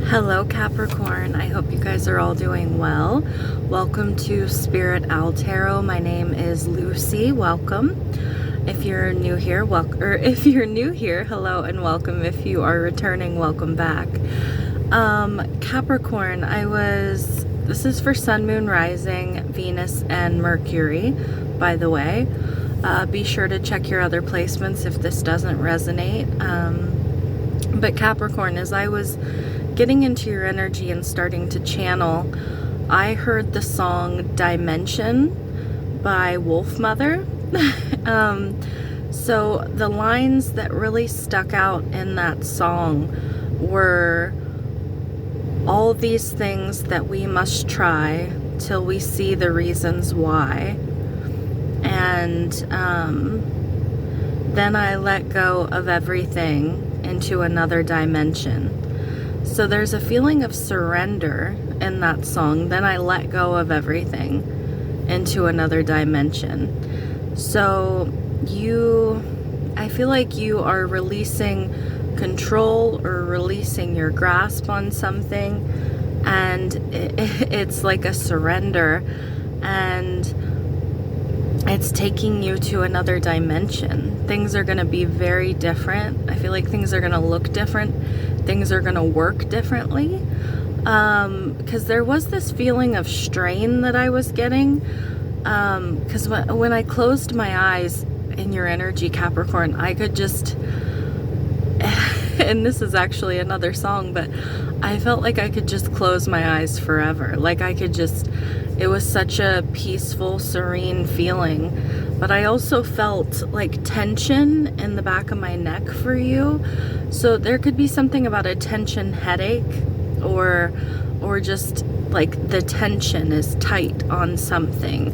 Hello Capricorn, I hope you guys are all doing well. Welcome to Spirit Owl Tarot. My name is Lucy. Welcome. If you're new here, hello and welcome. If you are returning, welcome back. Capricorn, this is for Sun, Moon, Rising, Venus, and Mercury, by the way. Be sure to check your other placements if this doesn't resonate. But Capricorn, as I was getting into your energy and starting to channel, I heard the song Dimension by Wolfmother. So the lines that really stuck out in that song were, all these things that we must try till we see the reasons why. And then I let go of everything into another dimension. So there's a feeling of surrender in that song. Then I let go of everything into another dimension. So I feel like you are releasing control or releasing your grasp on something, and it's like a surrender, and it's taking you to another dimension. Things are going to be very different. I feel like things are going to look different. Things are going to work differently. Because there was this feeling of strain that I was getting. Because when I closed my eyes in your energy, Capricorn, I could just... and this is actually another song, but I felt like I could just close my eyes forever. Like I could just... It was such a peaceful, serene feeling. But I also felt like tension in the back of my neck for you. So there could be something about a tension headache, or just like the tension is tight on something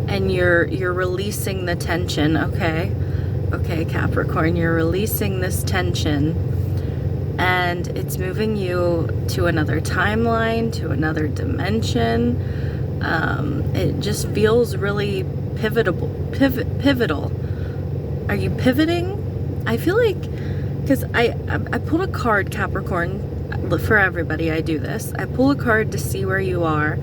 and you're releasing the tension. Okay, Capricorn, you're releasing this tension, and it's moving you to another timeline, to another dimension. It just feels really pivotal. Are you pivoting? I feel like, because I pulled a card, Capricorn. For everybody, I do this. I pull a card to see where you are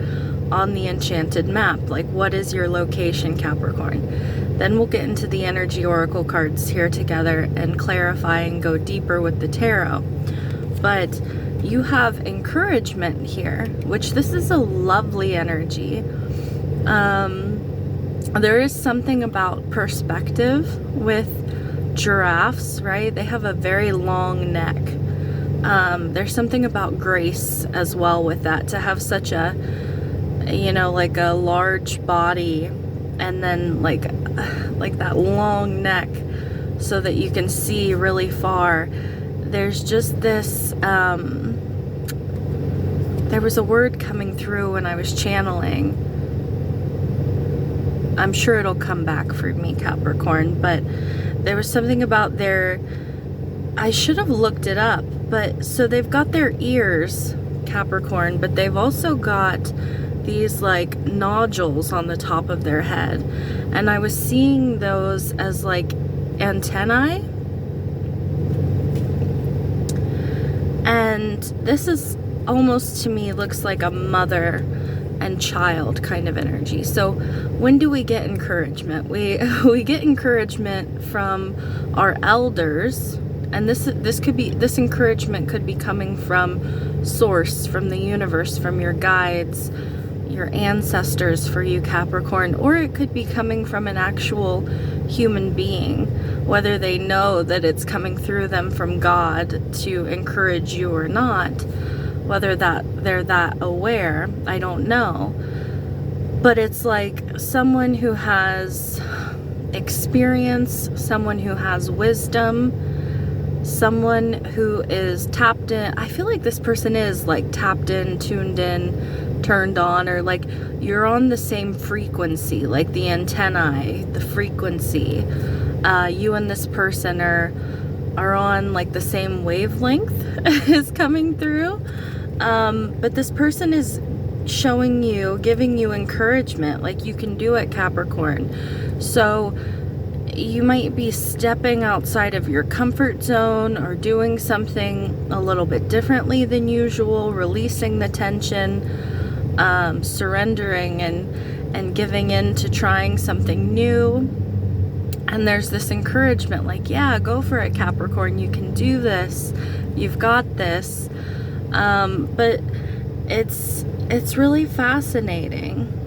on the enchanted map. Like, what is your location, Capricorn? Then we'll get into the energy oracle cards here together and clarify and go deeper with the tarot. But you have encouragement here, which this is a lovely energy. There is something about perspective with giraffes, right? They have a very long neck. There's something about grace as well with that, to have such a, like a large body, and then like that long neck so that you can see really far. There's just this, there was a word coming through when I was channeling. I'm sure it'll come back for me, Capricorn, but there was something about I should have looked it up, but so they've got their ears, Capricorn, but they've also got these like nodules on the top of their head, and I was seeing those as like antennae. And this is almost, to me, looks like a mother and child kind of energy. So when do we get encouragement? We get encouragement from our elders, and this encouragement could be coming from source, from the universe, from your guides, your ancestors for you, Capricorn, or it could be coming from an actual human being, whether they know that it's coming through them from God to encourage you or not, whether they're that aware, I don't know. But it's like someone who has experience, someone who has wisdom, someone who is tapped in. I feel like this person is like tapped in, tuned in, turned on, or like you're on the same frequency, like the antennae, the frequency. You and this person are on like the same wavelength is coming through. But this person is showing you, giving you encouragement, like you can do it, Capricorn. So you might be stepping outside of your comfort zone or doing something a little bit differently than usual, releasing the tension, surrendering and giving in to trying something new. And there's this encouragement like, yeah, go for it, Capricorn. You can do this. You've got this. But it's really fascinating.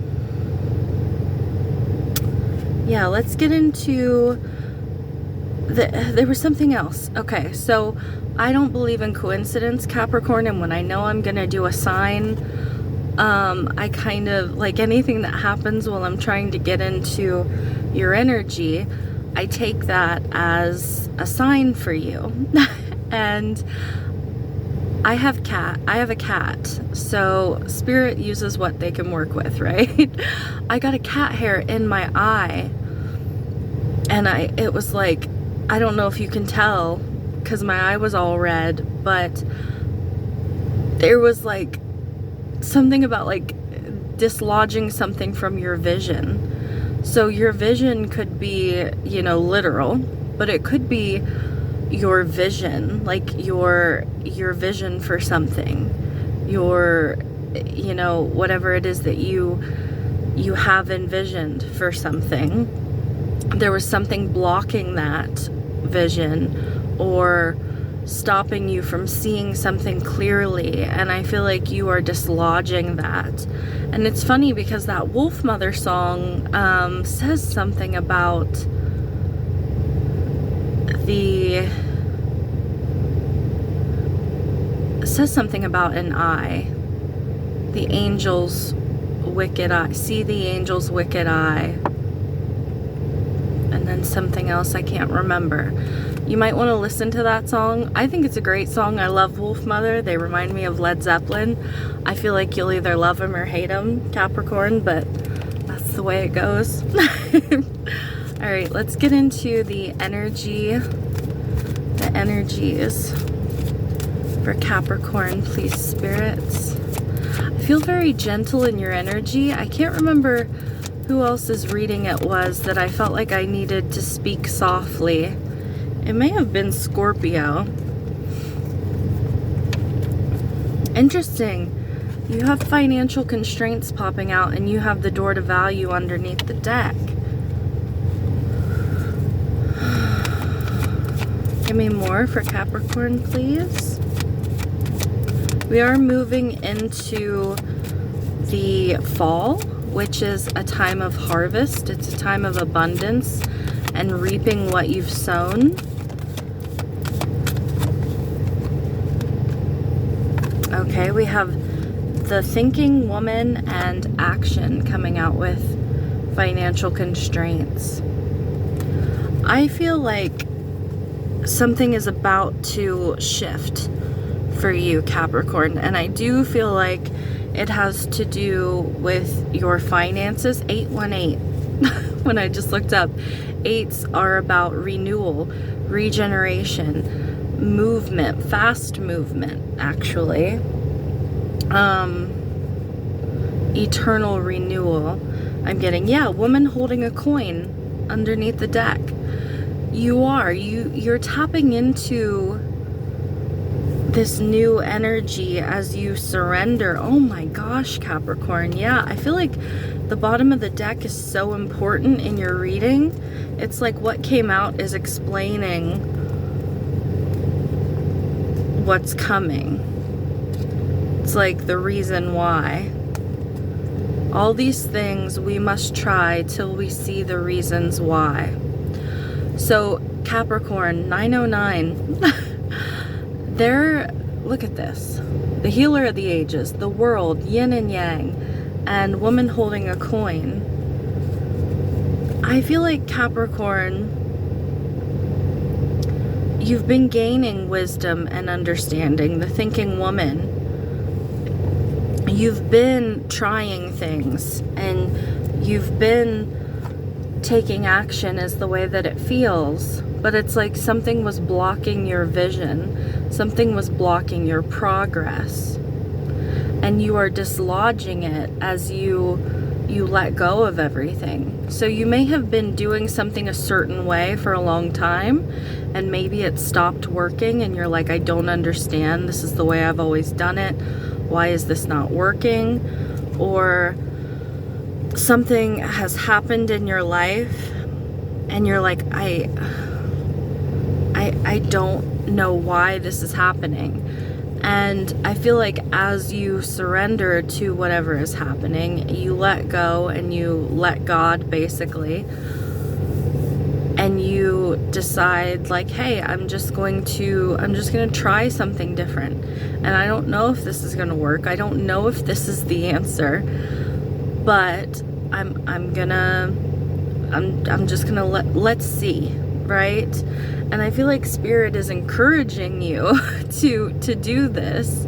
Yeah, let's get into there was something else. Okay, so I don't believe in coincidence, Capricorn, and when I know I'm gonna do a sign, I kind of, like anything that happens while I'm trying to get into your energy, I take that as a sign for you. And I have a cat, so spirit uses what they can work with, right? I got a cat hair in my eye, and it was like, I don't know if you can tell because my eye was all red, but there was like something about like dislodging something from your vision. So your vision could be, you know, literal, but it could be your vision, like your vision for something, your, you know, whatever it is that you have envisioned for something. There was something blocking that vision or stopping you from seeing something clearly, and I feel like you are dislodging that. And it's funny because that Wolf Mother song says something about an eye, the angel's wicked eye. See the angel's wicked eye, and then something else I can't remember. You might want to listen to that song. I think it's a great song. I love Wolf Mother. They remind me of Led Zeppelin. I feel like you'll either love them or hate them, Capricorn, but that's the way it goes. All right, let's get into the energies for Capricorn, please, spirits. I feel very gentle in your energy. I can't remember who else's reading it was that I felt like I needed to speak softly. It may have been Scorpio. Interesting. You have financial constraints popping out, and you have the door to value underneath the deck. Give me more for Capricorn, please. We are moving into the fall, which is a time of harvest. It's a time of abundance and reaping what you've sown. Okay, we have the thinking woman and action coming out with financial constraints. I feel like something is about to shift for you, Capricorn, and I do feel like it has to do with your finances. 818. When I just looked up, 8s are about renewal, regeneration, movement, fast movement, actually. Eternal renewal. I'm getting, yeah, woman holding a coin underneath the deck. You're tapping into this new energy as you surrender. Oh my gosh, Capricorn. Yeah, I feel like the bottom of the deck is so important in your reading. It's like what came out is explaining what's coming. It's like the reason why. All these things we must try till we see the reasons why. So Capricorn, 909. Look at this. The healer of the ages, the world, yin and yang, and woman holding a coin. I feel like Capricorn, you've been gaining wisdom and understanding, the thinking woman. You've been trying things, and you've been taking action is the way that it feels, but it's like something was blocking your vision, something was blocking your progress, and you are dislodging it as you you let go of everything. So you may have been doing something a certain way for a long time, and maybe it stopped working and you're like, I don't understand. This is the way I've always done it. Why is this not working? Or something has happened in your life and you're like, I don't know why this is happening. And I feel like as you surrender to whatever is happening, you let go and you let God, basically, and you decide like, hey, I'm just going to try something different. And I don't know if this is going to work. I don't know if this is the answer, but I'm just gonna let's see, right? And I feel like Spirit is encouraging you to do this.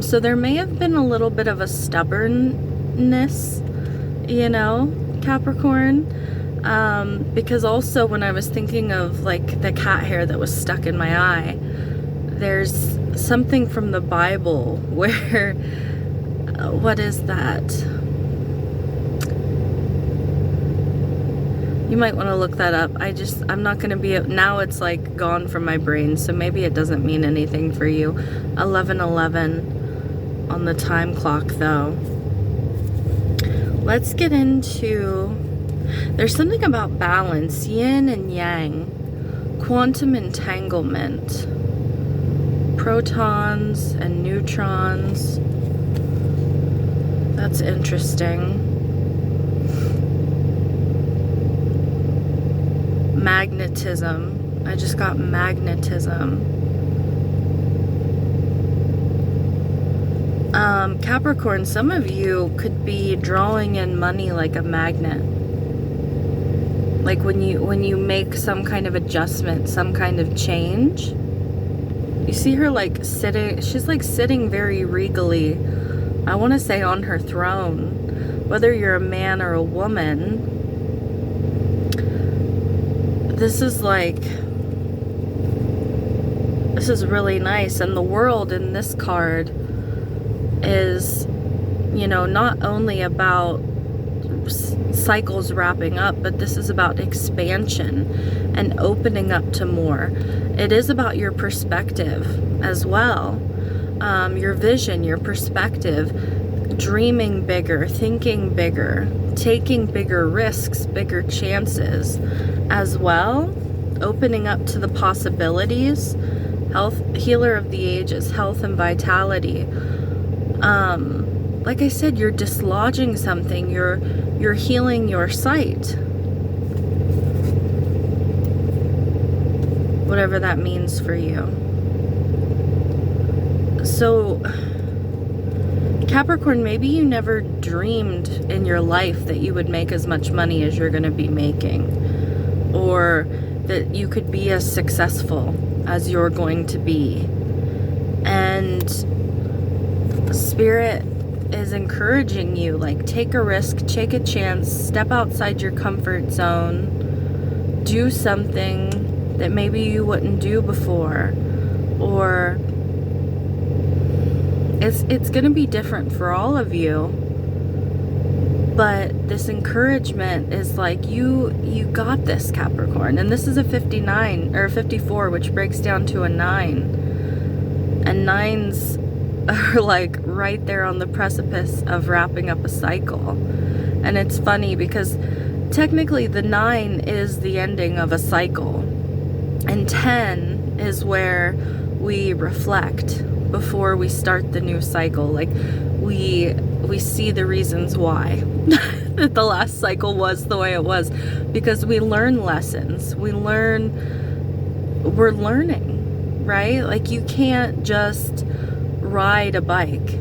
So there may have been a little bit of a stubbornness, Capricorn. Because also when I was thinking of like the cat hair that was stuck in my eye, there's something from the Bible where, what is that? You might want to look that up. I'm not going to be, now it's like gone from my brain, so maybe it doesn't mean anything for you. 11:11 on the time clock though. Let's get into, there's something about balance, yin and yang, quantum entanglement, protons and neutrons. That's interesting. Magnetism. I just got magnetism. Capricorn, some of you could be drawing in money like a magnet. Like when you make some kind of adjustment, some kind of change. You see her like sitting, she's like sitting very regally, I want to say on her throne. Whether you're a man or a woman, this is really nice. And the world in this card is, not only about cycles wrapping up, but this is about expansion and opening up to more. It is about your perspective as well, your vision, your perspective, dreaming bigger, thinking bigger, taking bigger risks, bigger chances as well, opening up to the possibilities. Health, healer of the ages, health and vitality. Like I said, you're dislodging something, you're healing your sight, whatever that means for you. So Capricorn, maybe you never dreamed in your life that you would make as much money as you're going to be making, or that you could be as successful as you're going to be. And Spirit is encouraging you, like, take a risk, take a chance, step outside your comfort zone, do something that maybe you wouldn't do before, or it's going to be different for all of you. But this encouragement is like, you got this, Capricorn. And this is a 59 or 54, which breaks down to a 9. And 9s are like right there on the precipice of wrapping up a cycle. And it's funny because technically the 9 is the ending of a cycle. And 10 is where we reflect before we start the new cycle. Like we see the reasons why that the last cycle was the way it was, because we learn lessons. We're learning, right? Like you can't just ride a bike,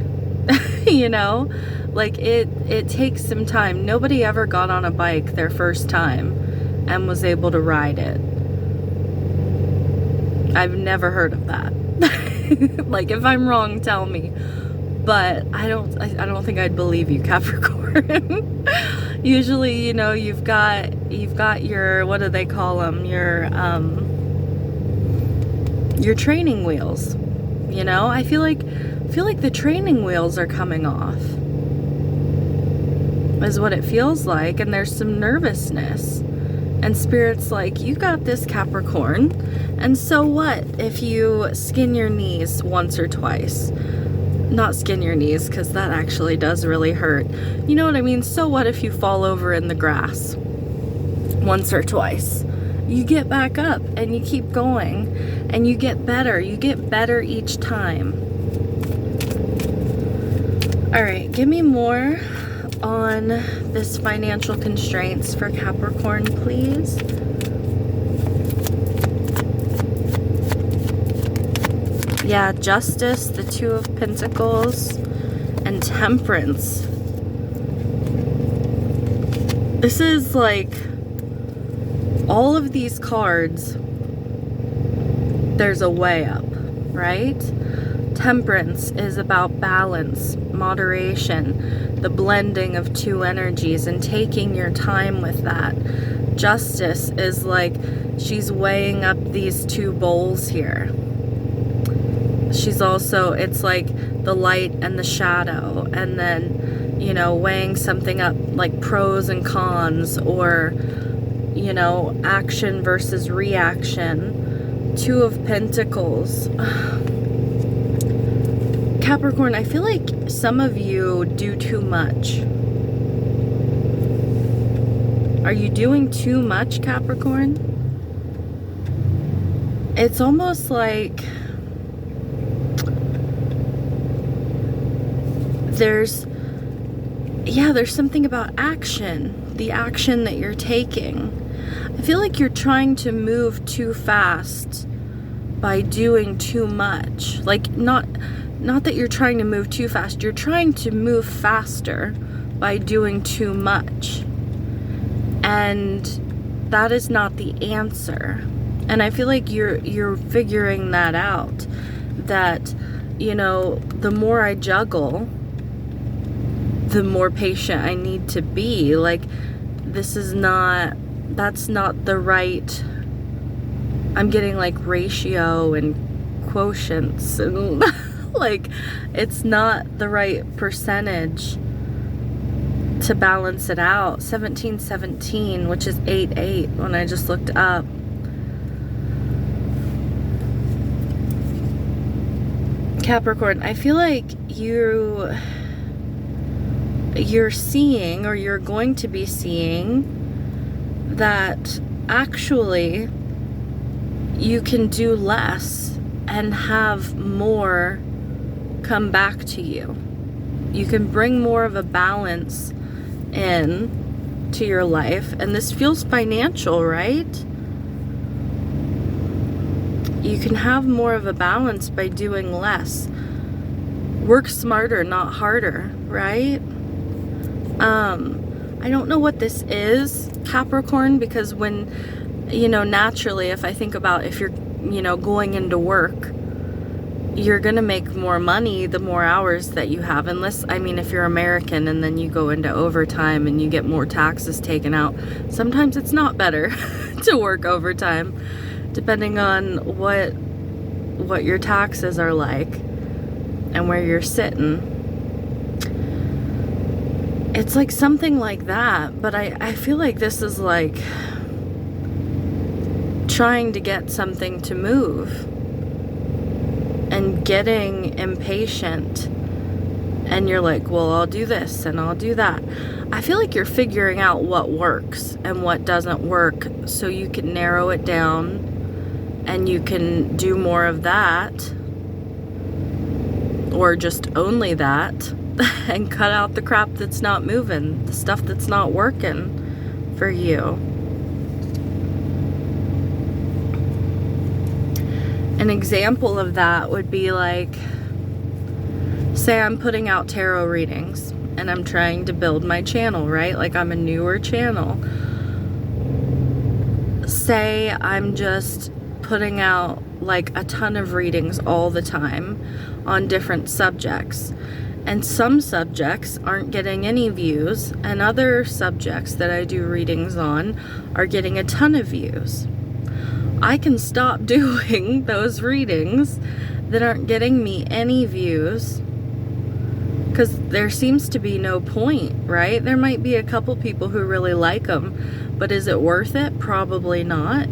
like it takes some time. Nobody ever got on a bike their first time and was able to ride it. I've never heard of that. Like, if I'm wrong, tell me. But I don't think I'd believe you, Capricorn. Usually, you've got your, what do they call them? Your training wheels. I feel like the training wheels are coming off. is what it feels like. And there's some nervousness. And Spirit's like, you got this, Capricorn. And so what if you skin your knees once or twice? Not skin your knees, because that actually does really hurt. You know what I mean? So what if you fall over in the grass once or twice? You get back up and you keep going and you get better. You get better each time. All right, give me more on this financial constraints for Capricorn, please. Yeah, Justice, the Two of Pentacles, and Temperance. This is like all of these cards, there's a way up, right? Temperance is about balance, moderation, the blending of two energies and taking your time with that. Justice is like she's weighing up these two bowls here. She's also, it's like the light and the shadow, and then, you know, weighing something up like pros and cons, or, you know, action versus reaction. Two of Pentacles. Capricorn, I feel like some of you do too much. Are you doing too much, Capricorn? It's almost like there's something about action, the action that you're taking. I feel like you're trying to move too fast by doing too much. Like, not that you're trying to move too fast, you're trying to move faster by doing too much. And that is not the answer. And I feel like you're figuring that out. That, you know, the more I juggle, the more patient I need to be. Like, that's not the right, I'm getting like ratio and quotients and like, it's not the right percentage to balance it out. 1717, which is 88 when I just looked up. Capricorn, I feel like you're seeing, or you're going to be seeing, that actually you can do less and have more come back to you. You can bring more of a balance in to your life, and this feels financial, right? You can have more of a balance by doing less. Work smarter, not harder, right? I don't know what this is, Capricorn, because when, you know, naturally, if I think about if you're, you know, going into work, you're gonna make more money the more hours that you have, unless, I mean, if you're American and then you go into overtime and you get more taxes taken out. Sometimes it's not better to work overtime, depending on what your taxes are like and where you're sitting. It's like something like that, but I feel like this is like trying to get something to move and getting impatient, and you're like, well, I'll do this and I'll do that. I feel like you're figuring out what works and what doesn't work, so you can narrow it down and you can do more of that, or just only that, and cut out the crap that's not moving, the stuff that's not working for you. An example of that would be like, say I'm putting out tarot readings and I'm trying to build my channel, right? Like, I'm a newer channel. Say I'm just putting out like a ton of readings all the time on different subjects. And some subjects aren't getting any views, and other subjects that I do readings on are getting a ton of views. I can stop doing those readings that aren't getting me any views Because there seems to be no point, right? There might be a couple people who really like them, but is it worth it? Probably not.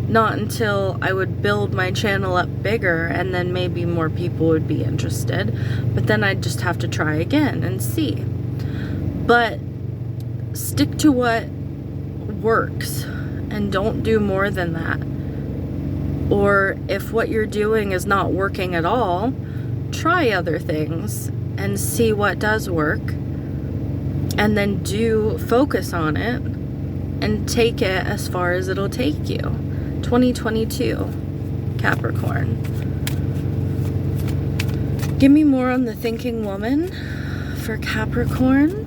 Not until I would build my channel up bigger, and then maybe more people would be interested. But then I'd just have to try again and see. But stick to what works and don't do more than that. Or if what you're doing is not working at all, try other things and see what does work, and then focus on it and take it as far as it'll take you. 2022, Capricorn. Give me more on the thinking woman for Capricorn.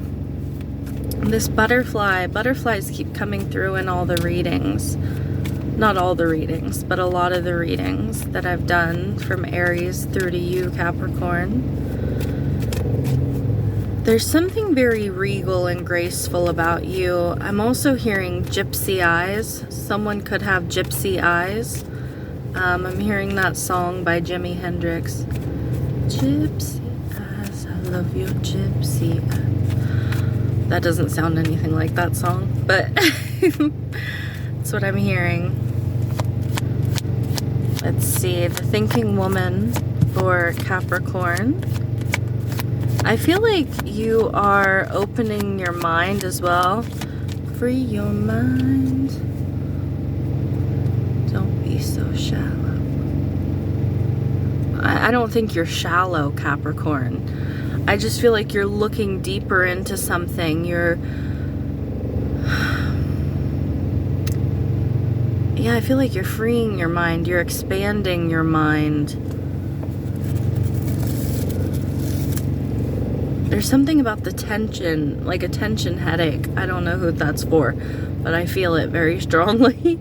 This butterflies keep coming through in all the readings. Not all the readings, but a lot of the readings that I've done from Aries through to you, Capricorn. There's something very regal and graceful about you. I'm also hearing gypsy eyes. Someone could have gypsy eyes. I'm hearing that song by Jimi Hendrix. Gypsy eyes, I love your gypsy eyes. That doesn't sound anything like that song, but that's what I'm hearing. Let's see, the thinking woman for Capricorn. I feel like you are opening your mind as well. Free your mind. Don't be so shallow. I don't think you're shallow, Capricorn. I just feel like you're looking deeper into something. Yeah, I feel like you're freeing your mind. You're expanding your mind. There's something about the tension, like a tension headache. I don't know who that's for, but I feel it very strongly.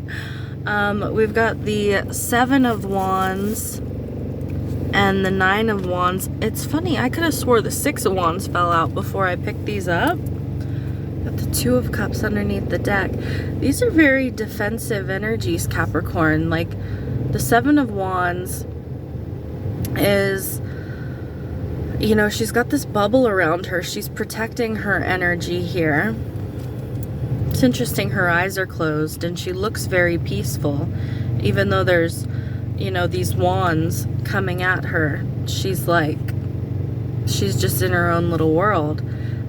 We've got the 7 of Wands and the 9 of Wands. It's funny, I could have swore the 6 of Wands fell out before I picked these up. Got the 2 of Cups underneath the deck. These are very defensive energies, Capricorn. Like the 7 of Wands is, you know, she's got this bubble around her. She's protecting her energy here. It's interesting, her eyes are closed and she looks very peaceful. Even though there's, you know, these wands coming at her, she's just in her own little world.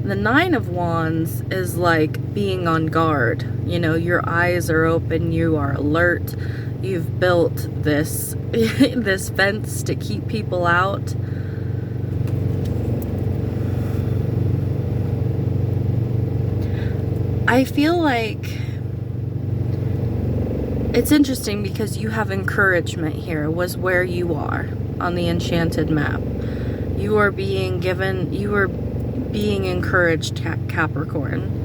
The 9 of Wands is like being on guard. You know, your eyes are open, you are alert. You've built this, this fence to keep people out. I feel like it's interesting because you have encouragement here, was where you are on the enchanted map. You are being given, you are being encouraged, Capricorn.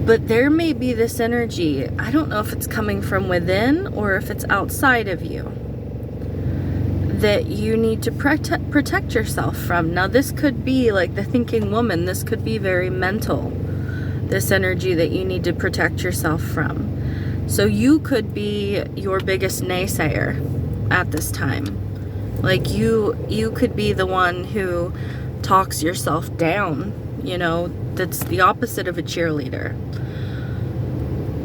But there may be this energy, I don't know if it's coming from within or if it's outside of you, that you need to protect yourself from. Now this could be like the thinking woman, this could be very mental. This energy that you need to protect yourself from. So you could be your biggest naysayer at this time. Like you could be the one who talks yourself down, you know, that's the opposite of a cheerleader.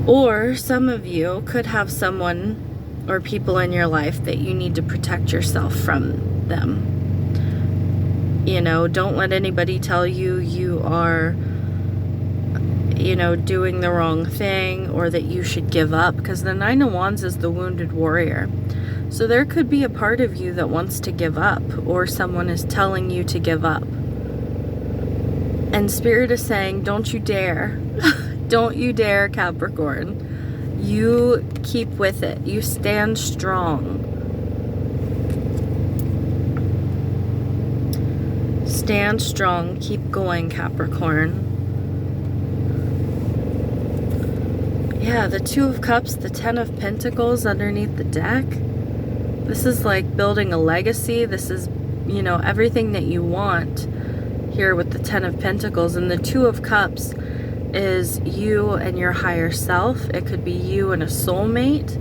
Or some of you could have someone or people in your life that you need to protect yourself from them. You know, don't let anybody tell you you are, you know, doing the wrong thing or that you should give up, because the 9 of Wands is the wounded warrior. So there could be a part of you that wants to give up, or someone is telling you to give up. And Spirit is saying, don't you dare. Don't you dare, Capricorn. You keep with it. You stand strong. Stand strong. Keep going, Capricorn. Yeah, the 2 of Cups, the 10 of Pentacles underneath the deck. This is like building a legacy. This is, you know, everything that you want here with the 10 of Pentacles. And the 2 of Cups is you and your higher self. It could be you and a soulmate.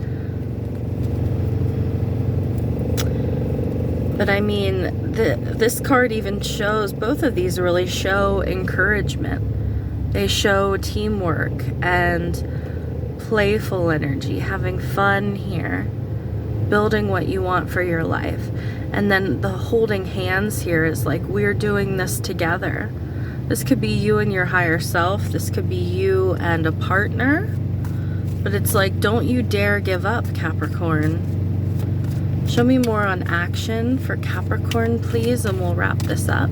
But I mean, this card even shows, both of these really show encouragement. They show teamwork and playful energy, having fun here, building what you want for your life. And then the holding hands here is like, we're doing this together. This could be you and your higher self. This could be you and a partner. But it's like, don't you dare give up, Capricorn. Show me more on action for Capricorn, please, and we'll wrap this up.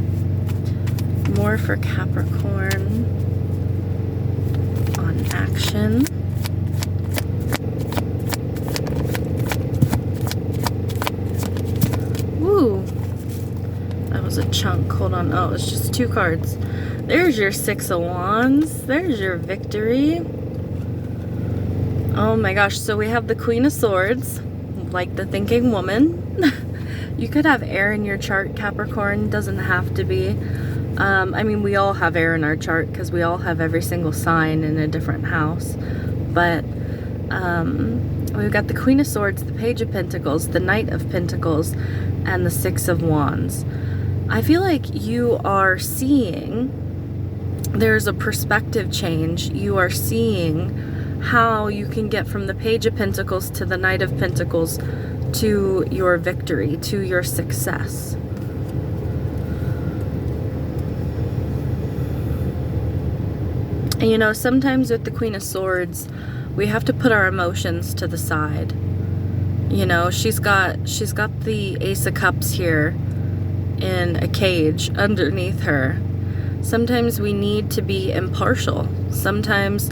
More for Capricorn on action. Woo! That was a chunk. Hold on. Oh, it's just 2 cards. There's your 6 of Wands. There's your victory. Oh my gosh. So we have the Queen of Swords, like the thinking woman. You could have air in your chart, Capricorn. Doesn't have to be. I mean, we all have air in our chart because we all have every single sign in a different house. But we've got the Queen of Swords, the Page of Pentacles, the Knight of Pentacles, and the 6 of Wands. I feel like you are seeing, there's a perspective change. You are seeing how you can get from the Page of Pentacles to the Knight of Pentacles to your victory, to your success. And you know, sometimes with the Queen of Swords, we have to put our emotions to the side. You know, she's got the Ace of Cups here in a cage underneath her. Sometimes we need to be impartial. Sometimes,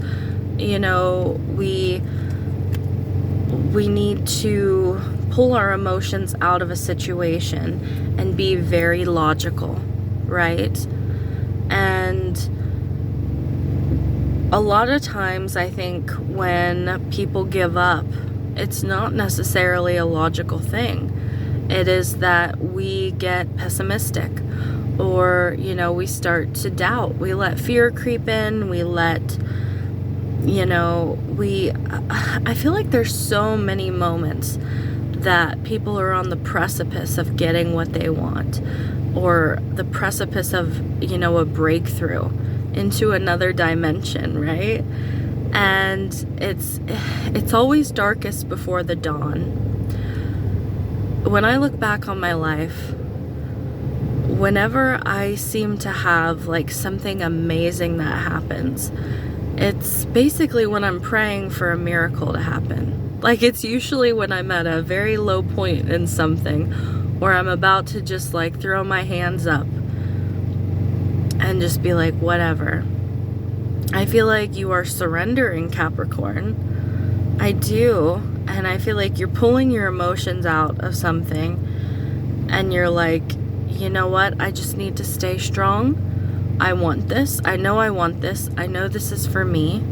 you know, we need to pull our emotions out of a situation and be very logical, right? And a lot of times I think when people give up, it's not necessarily a logical thing. It is that we get pessimistic, or, you know, we start to doubt. We let fear creep in. We let, you know, I feel like there's so many moments that people are on the precipice of getting what they want, or the precipice of, you know, a breakthrough into another dimension, right? And it's always darkest before the dawn. When I look back on my life, whenever I seem to have like something amazing that happens, it's basically when I'm praying for a miracle to happen. Like, it's usually when I'm at a very low point in something, or I'm about to just like throw my hands up and just be like, whatever. I feel like you are surrendering, Capricorn. I do. And I feel like you're pulling your emotions out of something, and you're like, you know what? I just need to stay strong. I want this. I know I want this. I know this is for me.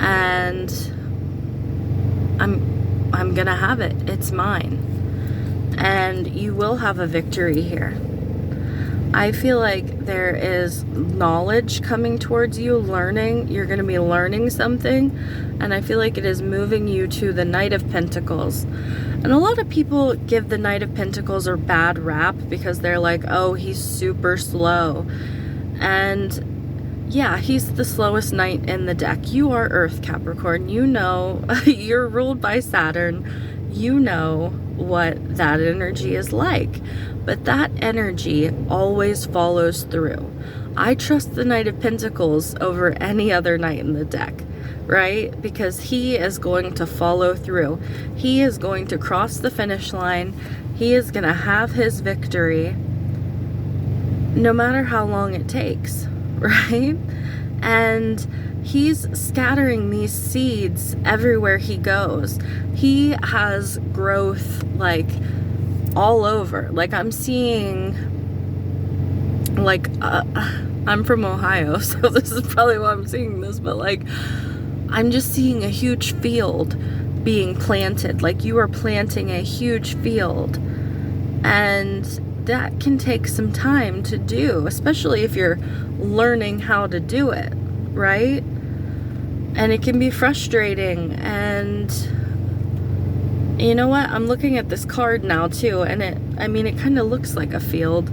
And I'm gonna have it. It's mine. And you will have a victory here. I feel like there is knowledge coming towards you, learning. You're going to be learning something. And I feel like it is moving you to the Knight of Pentacles. And a lot of people give the Knight of Pentacles a bad rap because they're like, oh, he's super slow. And yeah, he's the slowest knight in the deck. You are Earth, Capricorn. You know, you're ruled by Saturn. You know what that energy is like. But that energy always follows through. I trust the Knight of Pentacles over any other knight in the deck, right? Because he is going to follow through. He is going to cross the finish line. He is going to have his victory no matter how long it takes, right? And he's scattering these seeds everywhere he goes. He has growth like all over. Like, I'm seeing, like, I'm from Ohio, so this is probably why I'm seeing this, but like, I'm just seeing a huge field being planted. Like, you are planting a huge field, and that can take some time to do, especially if you're learning how to do it, right? And it can be frustrating, and You know what? I'm looking at this card now too, and it kind of looks like a field.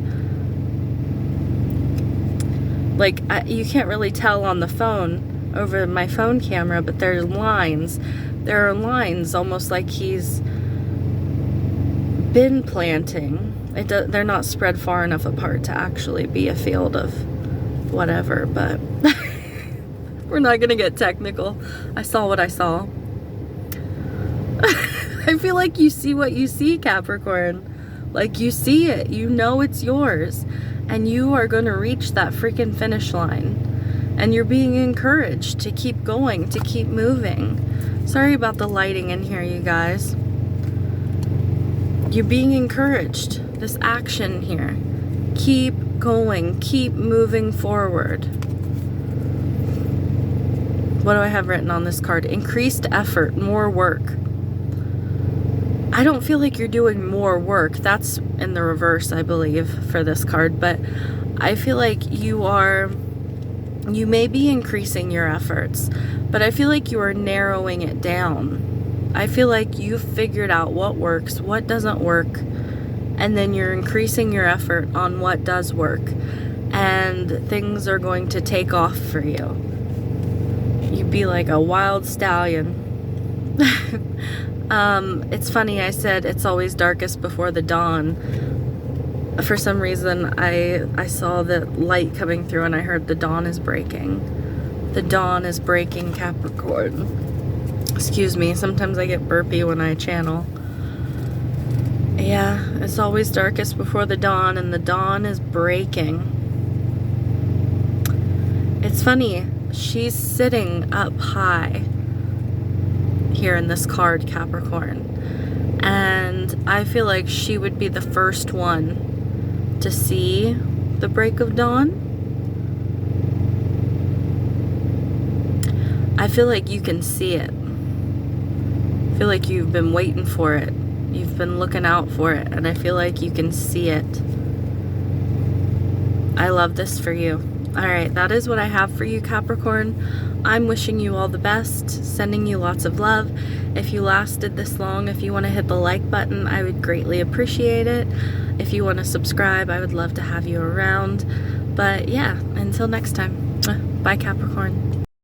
Like, you can't really tell on the phone over my phone camera, but there's lines. There are lines almost like he's been planting. They're not spread far enough apart to actually be a field of whatever, but we're not gonna get technical. I saw what I saw. I feel like you see what you see, Capricorn. Like, you see it, you know it's yours, and you are gonna reach that freaking finish line. And you're being encouraged to keep going, to keep moving. Sorry about the lighting in here, you guys. You're being encouraged. This action here. Keep going, keep moving forward. What do I have written on this card? Increased effort, more work. I don't feel like you're doing more work. That's in the reverse, I believe, for this card. But I feel like you may be increasing your efforts, but I feel like you are narrowing it down. I feel like you've figured out what works, what doesn't work, and then you're increasing your effort on what does work. And things are going to take off for you. You'd be like a wild stallion. It's funny, I said it's always darkest before the dawn. For some reason, I saw the light coming through and I heard the dawn is breaking. The dawn is breaking, Capricorn. Excuse me, sometimes I get burpy when I channel. Yeah, it's always darkest before the dawn, and the dawn is breaking. It's funny, she's sitting up high here in this card, Capricorn. And I feel like she would be the first one to see the break of dawn. I feel like you can see it. I feel like you've been waiting for it. You've been looking out for it, and I feel like you can see it. I love this for you. All right, that is what I have for you, Capricorn. I'm wishing you all the best, sending you lots of love. If you lasted this long, if you want to hit the like button, I would greatly appreciate it. If you want to subscribe, I would love to have you around. But yeah, until next time, bye, Capricorn.